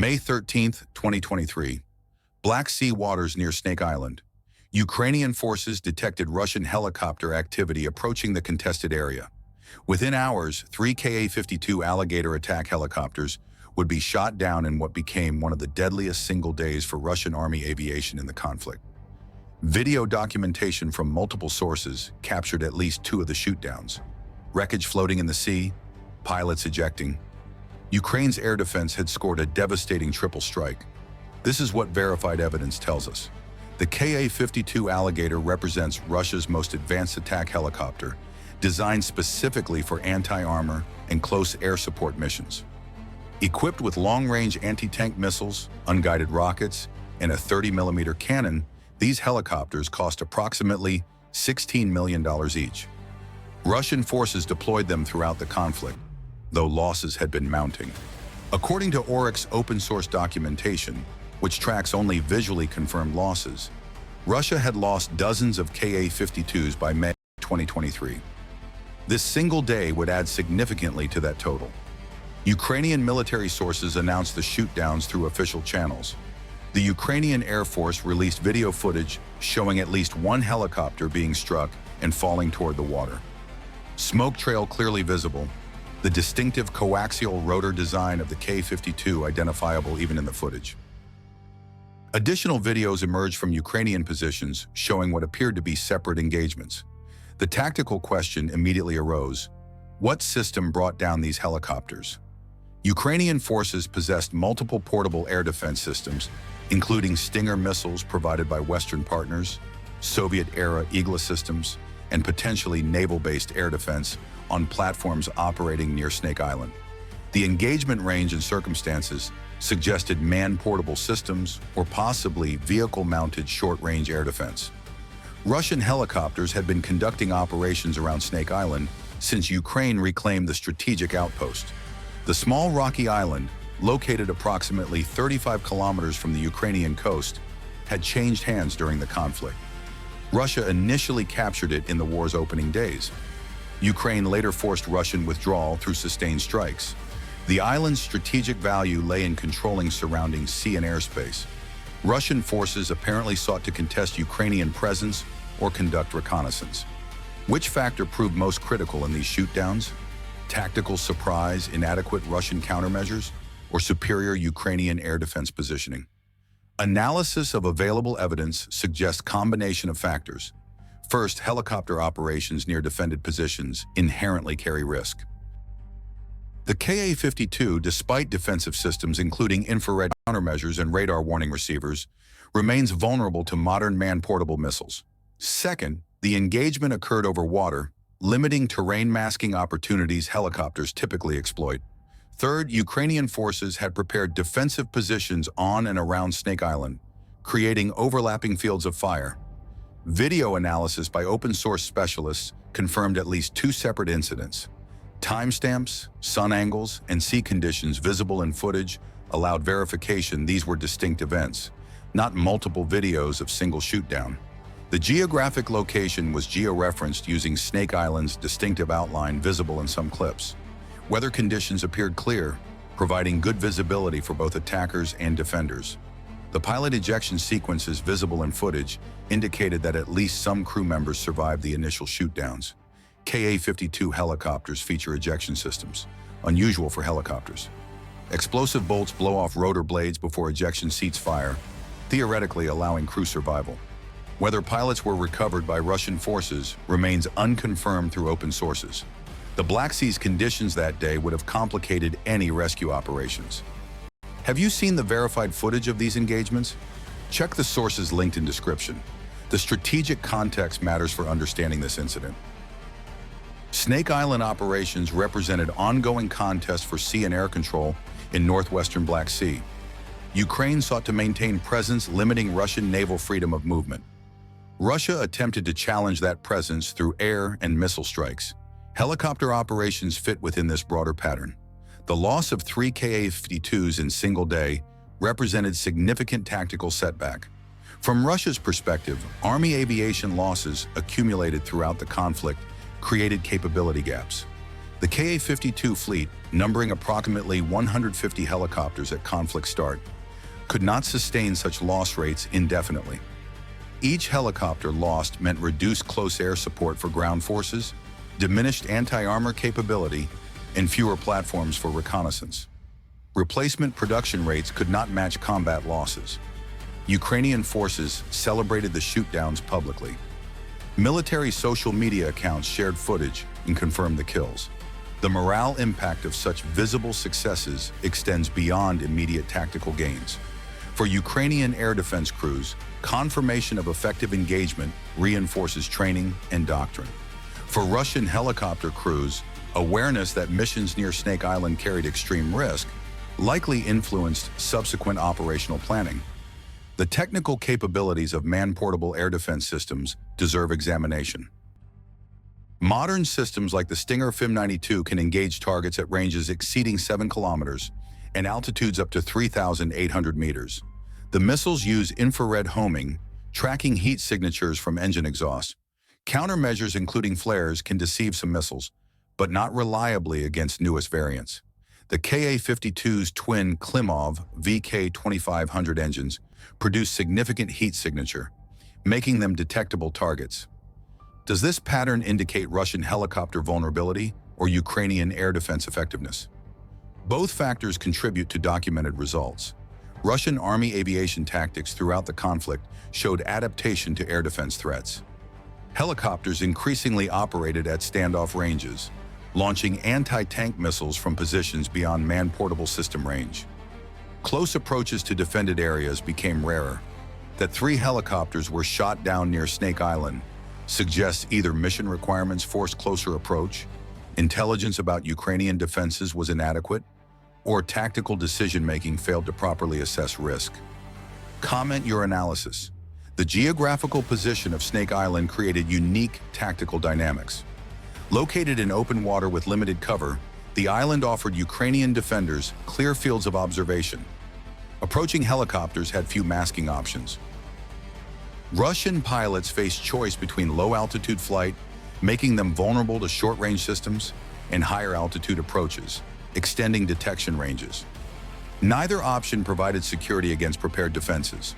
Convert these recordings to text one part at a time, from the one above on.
May 13th, 2023. Black Sea waters near Snake Island. Ukrainian forces detected Russian helicopter activity approaching the contested area. Within hours, 3 Ka-52 Alligator attack helicopters would be shot down in what became one of the deadliest single days for Russian Army aviation in the conflict. Video documentation from multiple sources captured at least 2 of the shootdowns. Wreckage floating in the sea, pilots ejecting. Ukraine's air defense had scored a devastating triple strike. This is what verified evidence tells us. The Ka-52 Alligator represents Russia's most advanced attack helicopter, designed specifically for anti-armor and close air support missions. Equipped with long-range anti-tank missiles, unguided rockets, and a 30mm cannon, these helicopters cost approximately $16 million each. Russian forces deployed them throughout the conflict, though losses had been mounting. According to Oryx open-source documentation, which tracks only visually confirmed losses, Russia had lost dozens of Ka-52s by May 2023. This single day would add significantly to that total. Ukrainian military sources announced the shootdowns through official channels. The Ukrainian Air Force released video footage showing at least one helicopter being struck and falling toward the water. Smoke trail clearly visible, the distinctive coaxial rotor design of the Ka-52 identifiable even in the footage. Additional videos emerged from Ukrainian positions showing what appeared to be separate engagements. The tactical question immediately arose: what system brought down these helicopters? Ukrainian forces possessed multiple portable air defense systems, including Stinger missiles provided by Western partners, Soviet-era Eagle systems, and potentially naval-based air defense on platforms operating near Snake Island. The engagement range and circumstances suggested man-portable systems or possibly vehicle-mounted short-range air defense. Russian helicopters had been conducting operations around Snake Island since Ukraine reclaimed the strategic outpost. The small rocky island, located approximately 35 kilometers from the Ukrainian coast, had changed hands during the conflict. Russia initially captured it in the war's opening days. Ukraine later forced Russian withdrawal through sustained strikes. The island's strategic value lay in controlling surrounding sea and airspace. Russian forces apparently sought to contest Ukrainian presence or conduct reconnaissance. Which factor proved most critical in these shootdowns? Tactical surprise, inadequate Russian countermeasures, or superior Ukrainian air defense positioning? Analysis of available evidence suggests a combination of factors. First, helicopter operations near defended positions inherently carry risk. The Ka-52, despite defensive systems including infrared countermeasures and radar warning receivers, remains vulnerable to modern man-portable missiles. Second, the engagement occurred over water, limiting terrain masking opportunities helicopters typically exploit. Third, Ukrainian forces had prepared defensive positions on and around Snake Island, creating overlapping fields of fire. Video analysis by open-source specialists confirmed at least 2 separate incidents. Timestamps, sun angles, and sea conditions visible in footage allowed verification these were distinct events, not multiple videos of single shootdown. The geographic location was georeferenced using Snake Island's distinctive outline visible in some clips. Weather conditions appeared clear, providing good visibility for both attackers and defenders. The pilot ejection sequences visible in footage indicated that at least some crew members survived the initial shootdowns. Ka-52 helicopters feature ejection systems, unusual for helicopters. Explosive bolts blow off rotor blades before ejection seats fire, theoretically allowing crew survival. Whether pilots were recovered by Russian forces remains unconfirmed through open sources. The Black Sea's conditions that day would have complicated any rescue operations. Have you seen the verified footage of these engagements? Check the sources linked in description. The strategic context matters for understanding this incident. Snake Island operations represented ongoing contests for sea and air control in northwestern Black Sea. Ukraine sought to maintain presence, limiting Russian naval freedom of movement. Russia attempted to challenge that presence through air and missile strikes. Helicopter operations fit within this broader pattern. The loss of 3 Ka-52s in single day represented significant tactical setback. From Russia's perspective, Army aviation losses accumulated throughout the conflict created capability gaps. The Ka-52 fleet, numbering approximately 150 helicopters at conflict start, could not sustain such loss rates indefinitely. Each helicopter lost meant reduced close air support for ground forces, diminished anti-armor capability, and fewer platforms for reconnaissance. Replacement production rates could not match combat losses. Ukrainian forces celebrated the shootdowns publicly. Military social media accounts shared footage and confirmed the kills. The morale impact of such visible successes extends beyond immediate tactical gains. For Ukrainian air defense crews, confirmation of effective engagement reinforces training and doctrine. For Russian helicopter crews, awareness that missions near Snake Island carried extreme risk likely influenced subsequent operational planning. The technical capabilities of man-portable air defense systems deserve examination. Modern systems like the Stinger FIM-92 can engage targets at ranges exceeding 7 kilometers and altitudes up to 3,800 meters. The missiles use infrared homing, tracking heat signatures from engine exhaust. Countermeasures including flares can deceive some missiles, but not reliably against newest variants. The Ka-52's twin Klimov VK-2500 engines produce significant heat signature, making them detectable targets. Does this pattern indicate Russian helicopter vulnerability or Ukrainian air defense effectiveness? Both factors contribute to documented results. Russian Army aviation tactics throughout the conflict showed adaptation to air defense threats. Helicopters increasingly operated at standoff ranges, launching anti-tank missiles from positions beyond man-portable system range. Close approaches to defended areas became rarer. That 3 helicopters were shot down near Snake Island suggests either mission requirements forced closer approach, intelligence about Ukrainian defenses was inadequate, or tactical decision-making failed to properly assess risk. Comment your analysis. The geographical position of Snake Island created unique tactical dynamics. Located in open water with limited cover, the island offered Ukrainian defenders clear fields of observation. Approaching helicopters had few masking options. Russian pilots faced choice between low-altitude flight, making them vulnerable to short-range systems, and higher-altitude approaches, extending detection ranges. Neither option provided security against prepared defenses.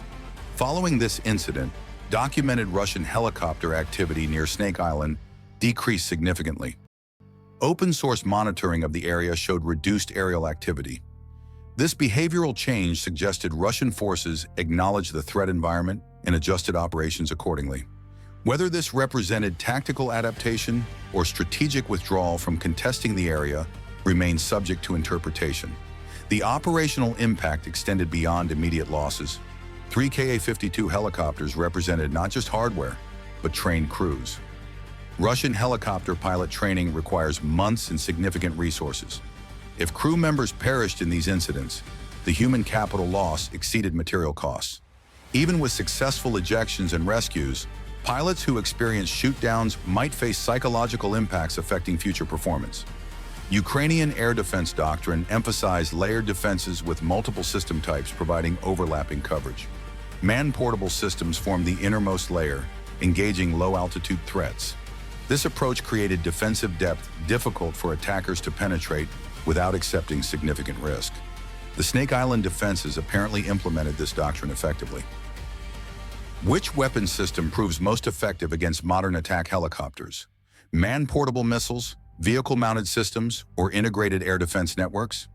Following this incident, documented Russian helicopter activity near Snake Island decreased significantly. Open-source monitoring of the area showed reduced aerial activity. This behavioral change suggested Russian forces acknowledged the threat environment and adjusted operations accordingly. Whether this represented tactical adaptation or strategic withdrawal from contesting the area remains subject to interpretation. The operational impact extended beyond immediate losses. 3 Ka-52 helicopters represented not just hardware, but trained crews. Russian helicopter pilot training requires months and significant resources. If crew members perished in these incidents, the human capital loss exceeded material costs. Even with successful ejections and rescues, pilots who experience shootdowns might face psychological impacts affecting future performance. Ukrainian air defense doctrine emphasized layered defenses with multiple system types providing overlapping coverage. Man-portable systems formed the innermost layer, engaging low-altitude threats. This approach created defensive depth difficult for attackers to penetrate without accepting significant risk. The Snake Island defenses apparently implemented this doctrine effectively. Which weapon system proves most effective against modern attack helicopters? Man-portable missiles, vehicle-mounted systems, or integrated air defense networks?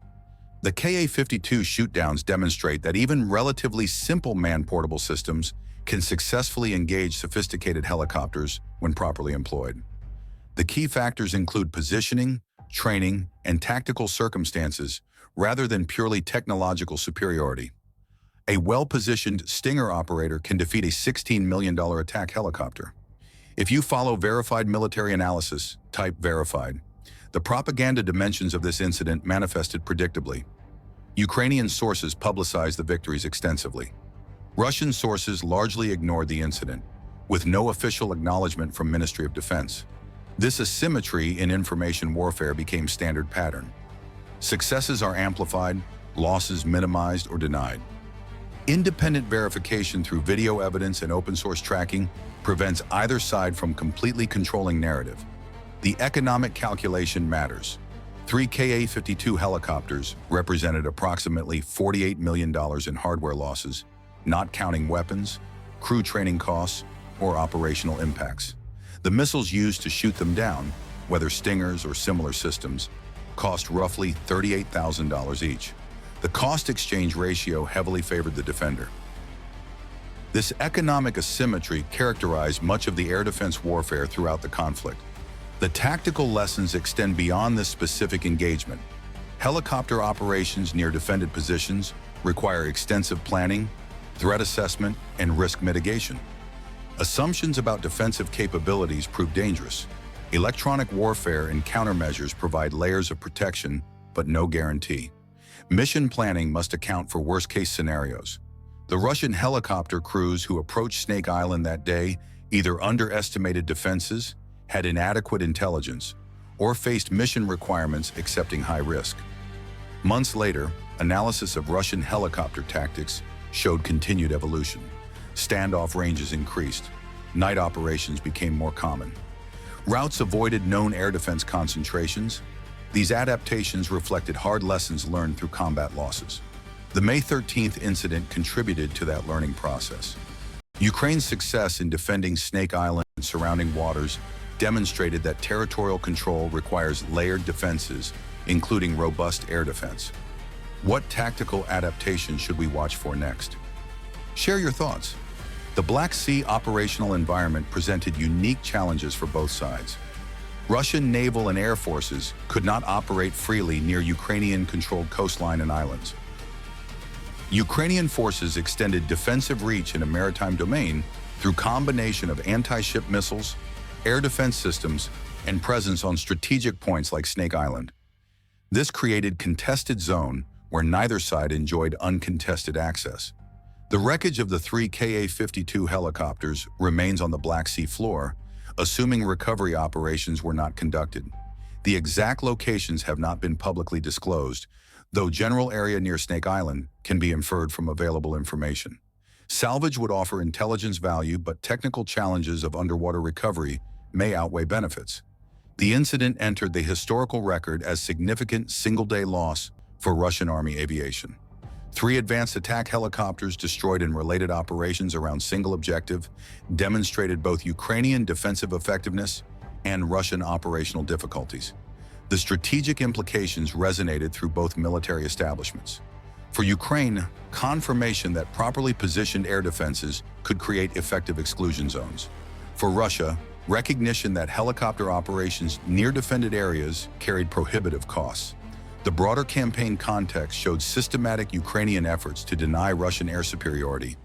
The Ka-52 shootdowns demonstrate that even relatively simple man-portable systems can successfully engage sophisticated helicopters when properly employed. The key factors include positioning, training, and tactical circumstances rather than purely technological superiority. A well-positioned Stinger operator can defeat a $16 million attack helicopter. If you follow verified military analysis, type verified. The propaganda dimensions of this incident manifested predictably. Ukrainian sources publicized the victories extensively. Russian sources largely ignored the incident, with no official acknowledgement from Ministry of Defense. This asymmetry in information warfare became standard pattern. Successes are amplified, losses minimized or denied. Independent verification through video evidence and open-source tracking prevents either side from completely controlling narrative. The economic calculation matters. Three Ka-52 helicopters represented approximately $48 million in hardware losses, not counting weapons, crew training costs, or operational impacts. The missiles used to shoot them down, whether Stingers or similar systems, cost roughly $38,000 each. The cost-exchange ratio heavily favored the defender. This economic asymmetry characterized much of the air defense warfare throughout the conflict. The tactical lessons extend beyond this specific engagement. Helicopter operations near defended positions require extensive planning, threat assessment, and risk mitigation. Assumptions about defensive capabilities prove dangerous. Electronic warfare and countermeasures provide layers of protection, but no guarantee. Mission planning must account for worst-case scenarios. The Russian helicopter crews who approached Snake Island that day either underestimated defenses, had inadequate intelligence, or faced mission requirements accepting high risk. Months later, analysis of Russian helicopter tactics showed continued evolution. Standoff ranges increased. Night operations became more common. Routes avoided known air defense concentrations. These adaptations reflected hard lessons learned through combat losses. The May 13th incident contributed to that learning process. Ukraine's success in defending Snake Island and surrounding waters demonstrated that territorial control requires layered defenses, including robust air defense. What tactical adaptation should we watch for next? Share your thoughts. The Black Sea operational environment presented unique challenges for both sides. Russian naval and air forces could not operate freely near Ukrainian-controlled coastline and islands. Ukrainian forces extended defensive reach in a maritime domain through combination of anti-ship missiles, air defense systems, and presence on strategic points like Snake Island. This created contested zone where neither side enjoyed uncontested access. The wreckage of the three Ka-52 helicopters remains on the Black Sea floor, assuming recovery operations were not conducted. The exact locations have not been publicly disclosed, though general area near Snake Island can be inferred from available information. Salvage would offer intelligence value, but technical challenges of underwater recovery may outweigh benefits. The incident entered the historical record as significant single-day loss for Russian Army aviation. 3 advanced attack helicopters destroyed in related operations around single objective demonstrated both Ukrainian defensive effectiveness and Russian operational difficulties. The strategic implications resonated through both military establishments. For Ukraine, confirmation that properly positioned air defenses could create effective exclusion zones. For Russia, recognition that helicopter operations near defended areas carried prohibitive costs. The broader campaign context showed systematic Ukrainian efforts to deny Russian air superiority.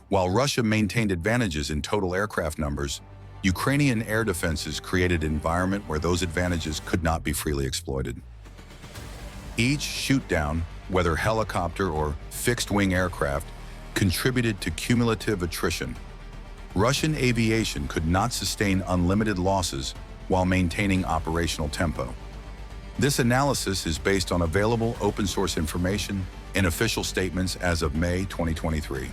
While Russia maintained advantages in total aircraft numbers, Ukrainian air defenses created an environment where those advantages could not be freely exploited. Each shootdown, whether helicopter or fixed-wing aircraft, contributed to cumulative attrition. Russian aviation could not sustain unlimited losses while maintaining operational tempo. This analysis is based on available open-source information and official statements as of May 2023.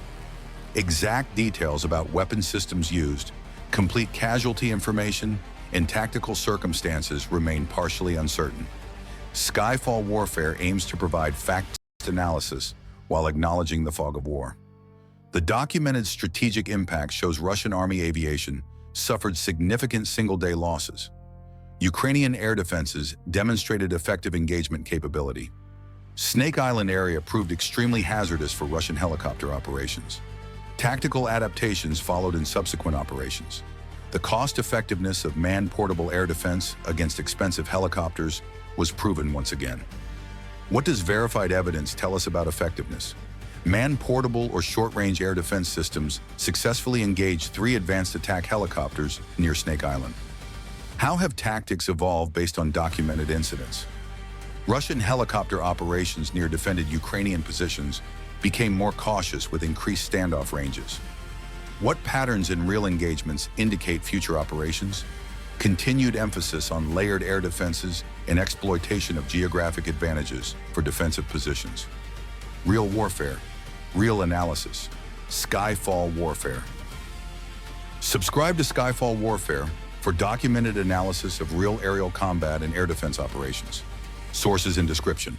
Exact details about weapon systems used, complete casualty information, and tactical circumstances remain partially uncertain. Skyfall warfare aims to provide fact-based analysis while acknowledging the fog of war. The documented strategic impact shows Russian Army aviation suffered significant single-day losses. Ukrainian air defenses demonstrated effective engagement capability. Snake Island area proved extremely hazardous for Russian helicopter operations. Tactical adaptations followed in subsequent operations. The cost-effectiveness of manned portable air defense against expensive helicopters was proven once again. What does verified evidence tell us about effectiveness? Manned portable or short-range air defense systems successfully engaged 3 advanced attack helicopters near Snake Island. How have tactics evolved based on documented incidents? Russian helicopter operations near defended Ukrainian positions became more cautious with increased standoff ranges. What patterns in real engagements indicate future operations? Continued emphasis on layered air defenses and exploitation of geographic advantages for defensive positions. Real warfare, real analysis, Skyfall warfare. Subscribe to Skyfall Warfare for documented analysis of real aerial combat and air defense operations. Sources in description.